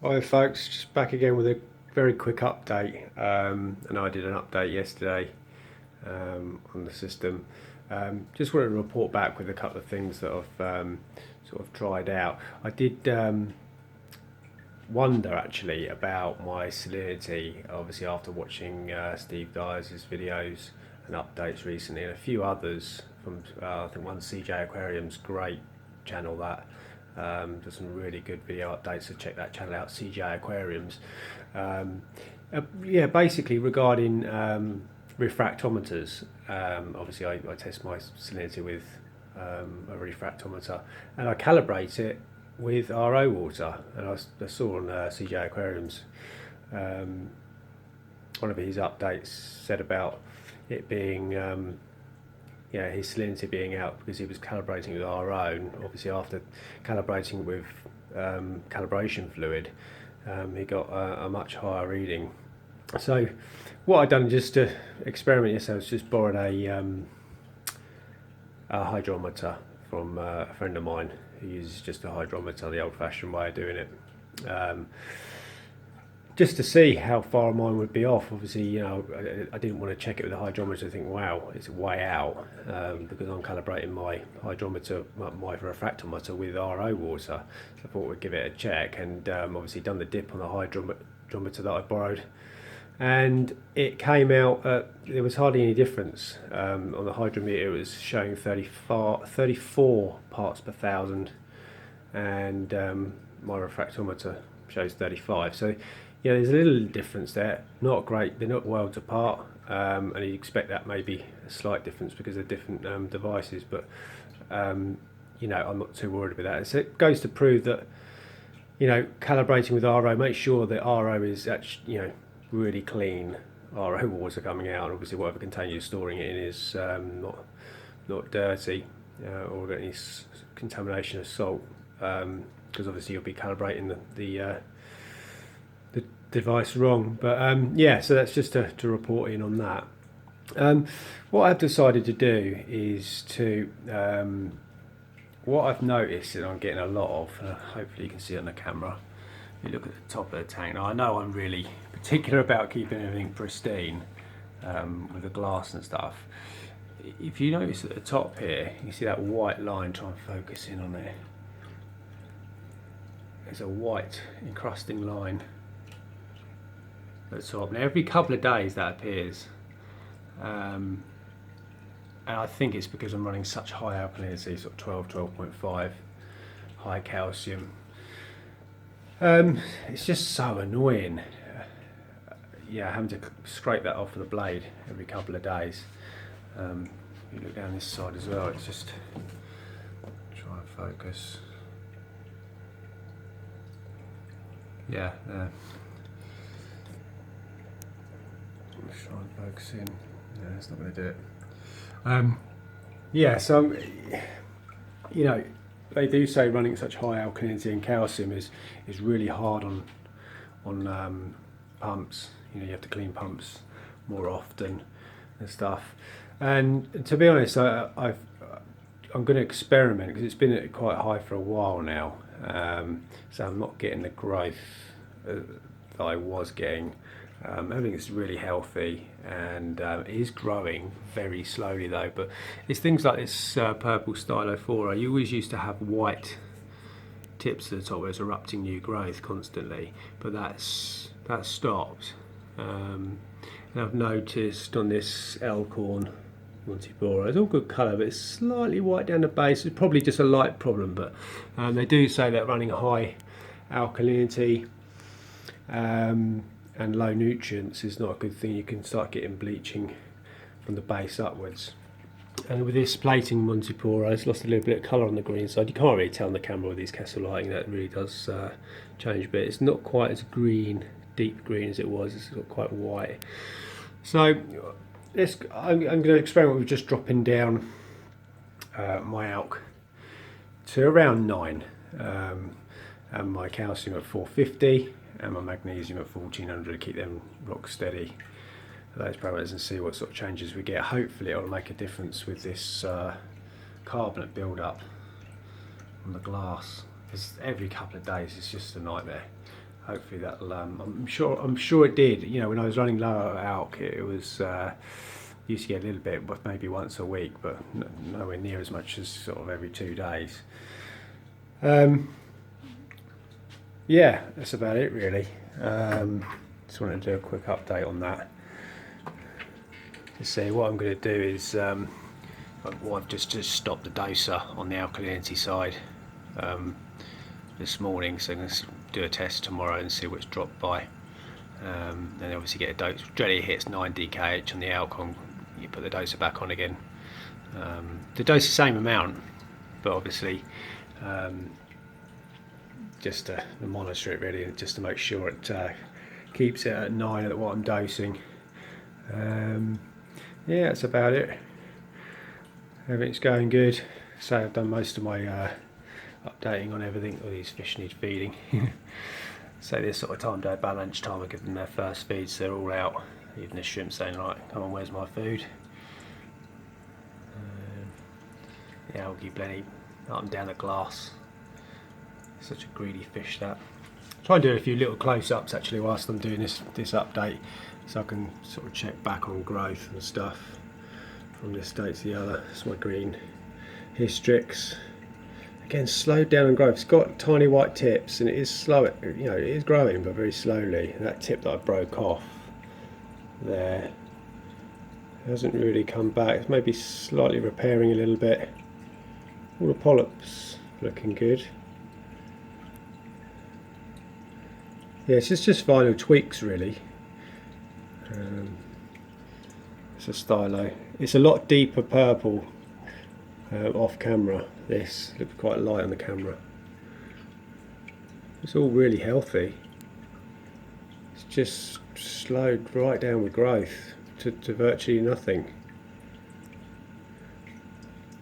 Hi folks, just back again with a very quick update. And I did an update yesterday on the system. Just wanted to report back with a couple of things that I've sort of tried out. I did wonder actually about my salinity, obviously after watching Steve Dyer's videos and updates recently, and a few others from I think one CJ Aquarium's great channel that does some really good video updates, so check that channel out, CJ Aquariums. Yeah, basically regarding refractometers. Obviously I test my salinity with a refractometer, and I calibrate it with RO water. And I saw on CJ Aquariums one of his updates said about it being his salinity being out because he was calibrating with RO, and obviously after calibrating with calibration fluid he got a much higher reading. So what I've done just to experiment yesterday was just borrowed a hydrometer from a friend of mine who uses just a hydrometer, the old-fashioned way of doing it, just to see how far mine would be off. Obviously, you know, I didn't want to check it with a hydrometer and think, wow, it's way out, because I'm calibrating my hydrometer, my refractometer with RO water. So I thought we'd give it a check, and obviously done the dip on the hydrometer that I borrowed, and it came out, there was hardly any difference. On the hydrometer it was showing 34 parts per thousand, and my refractometer shows 35. So yeah, there's a little difference there, not great, they're not worlds apart, and you expect that maybe a slight difference because they're different devices, but you know, I'm not too worried about that. So it goes to prove that, you know, calibrating with RO, make sure that RO is actually, you know, really clean RO water coming out, and obviously whatever container you're storing it in is not dirty or got any contamination of salt, because obviously you'll be calibrating the device wrong. But yeah, so that's just to report in on that. What I've decided to do is to what I've noticed that I'm getting a lot of, hopefully you can see it on the camera. You look at the top of the tank. Now I know I'm really particular about keeping everything pristine with the glass and stuff. If you notice at the top here, you see that white line, try and focus in on there. There's a white encrusting line at the top. Now every couple of days that appears, and I think it's because I'm running such high alkalinity, sort of 12.5, high calcium. It's just so annoying. Yeah, having to scrape that off with a blade every couple of days. You look down this side as well, it's just, try and focus. Yeah, let's try and focus in. No, that's not going to do it. Yeah, so, you know, they do say running such high alkalinity and calcium is really hard on pumps. You know, you have to clean pumps more often and stuff. And to be honest, I'm going to experiment because it's been at quite high for a while now. So I'm not getting the growth that I was getting. Everything is really healthy, and it is growing very slowly though. But it's things like this purple stylophora. You always used to have white tips at the top where it's erupting new growth constantly, but that stopped. And I've noticed on this Elkhorn Montipora, it's all good colour, but it's slightly white down the base. It's probably just a light problem, but they do say that running high alkalinity and low nutrients is not a good thing. You can start getting bleaching from the base upwards. And with this plating Montipora, it's lost a little bit of colour on the green side. You can't really tell on the camera with these Kessel lighting, that really does change a bit. It's not quite as green, deep green as it was. It's got quite white. So I'm going to experiment with just dropping down my alk to around 9, and my calcium at 450, and my magnesium at 1400 to keep them rock steady, those parameters, and see what sort of changes we get. Hopefully it'll make a difference with this carbonate build up on the glass, because every couple of days it's just a nightmare. hopefully that'll. I'm sure it did. You know, when I was running low at alk, it was used to get a little bit, but maybe once a week, but nowhere near as much as sort of every 2 days. Yeah, that's about it really. Just wanted to do a quick update on that. To see what I'm going to do is, I've just stopped the doser on the alkalinity side this morning, so I'm going to do a test tomorrow and see what's dropped by. Then obviously get a dose. Generally it hits 9 DKH on the alk, you put the doser back on again. The dose is the same amount, but obviously just to monitor it really, just to make sure it keeps it at 9 at what I'm dosing. Yeah, that's about it. Everything's going good. So I've done most of my updating on everything. All these fish need feeding. So this sort of time, day about lunchtime, I give them their first feed, so they're all out. Even the shrimp saying, like, come on, where's my food? The algae plenty up and down the glass. Such a greedy fish, that. Try and do a few little close-ups actually whilst I'm doing this update, so I can sort of check back on growth and stuff from this state to the other. It's my green hystrix. Again, slowed down on growth. It's got tiny white tips and it is slow. You know, it is growing, but very slowly. And that tip that I broke off there hasn't really come back. It's maybe slightly repairing a little bit. All the polyps looking good. Yeah, it's just final tweaks really. It's a stylo. It's a lot deeper purple off camera. This looks quite light on the camera. It's all really healthy. It's just slowed right down with growth to virtually nothing.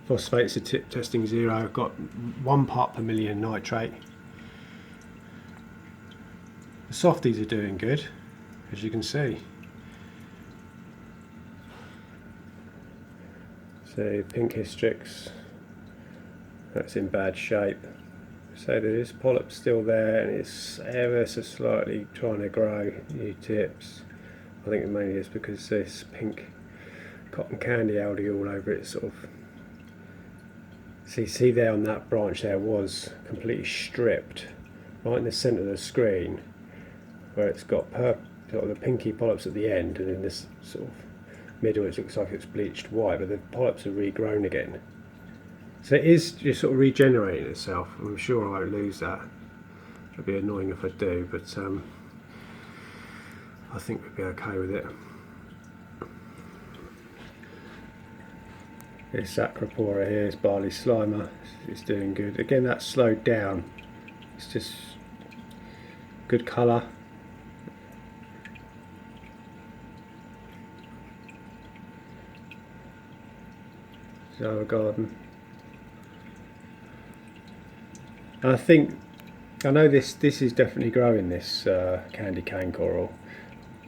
Phosphates are testing 0. I've got 1 part per million nitrate. The softies are doing good, as you can see. So pink hystrix, that's in bad shape. So there is polyp still there, and it's ever so slightly trying to grow new tips. I think it mainly is because there's pink cotton candy algae all over it. Sort of. See there on that branch there was completely stripped, right in the centre of the screen, where it's got sort of the pinky polyps at the end, and in this sort of middle it looks like it's bleached white, but the polyps are regrown again. So it is just sort of regenerating itself. I'm sure I won't lose that. It'd be annoying if I do, but I think we'll be okay with it. This Acropora here, this barley slimer, it's doing good. Again, that's slowed down. It's just good colour. Zoa garden. And I know this is definitely growing, this candy cane coral,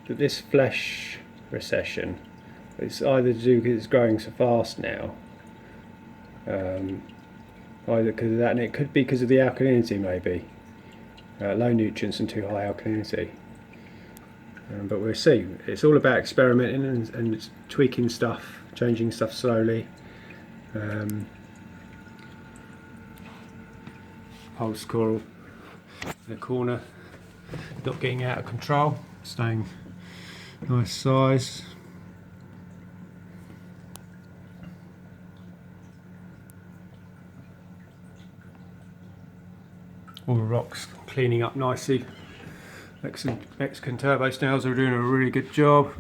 but this flesh recession, it's either to do because it's growing so fast now, either because of that, and it could be because of the alkalinity maybe, low nutrients and too high alkalinity. But we'll see. It's all about experimenting and tweaking stuff, changing stuff slowly. Pulse coral in the corner, not getting out of control, staying nice size. All the rocks cleaning up nicely. Mexican turbo snails are doing a really good job.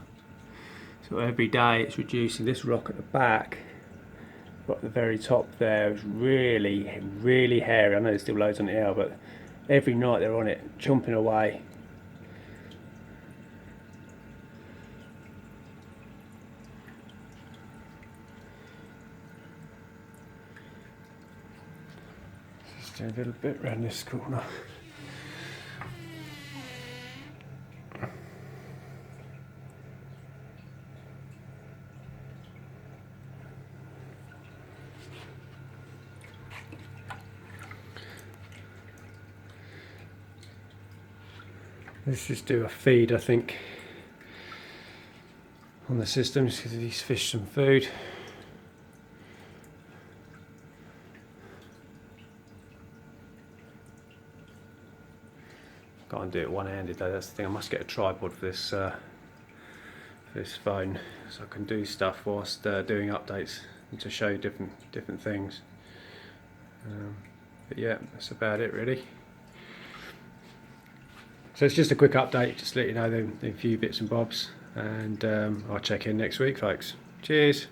So every day it's reducing. This rock at the back, at the very top there, is really, really hairy. I know there's still loads on the air, but every night they're on it, chomping away. Just do a little bit around this corner. Let's just do a feed, I think, on the system, just give these fish some food. Can't do it one-handed though, that's the thing. I must get a tripod for this phone so I can do stuff whilst doing updates and to show different things. But yeah, that's about it really. So it's just a quick update, just to let you know the few bits and bobs, and I'll check in next week, folks. Cheers.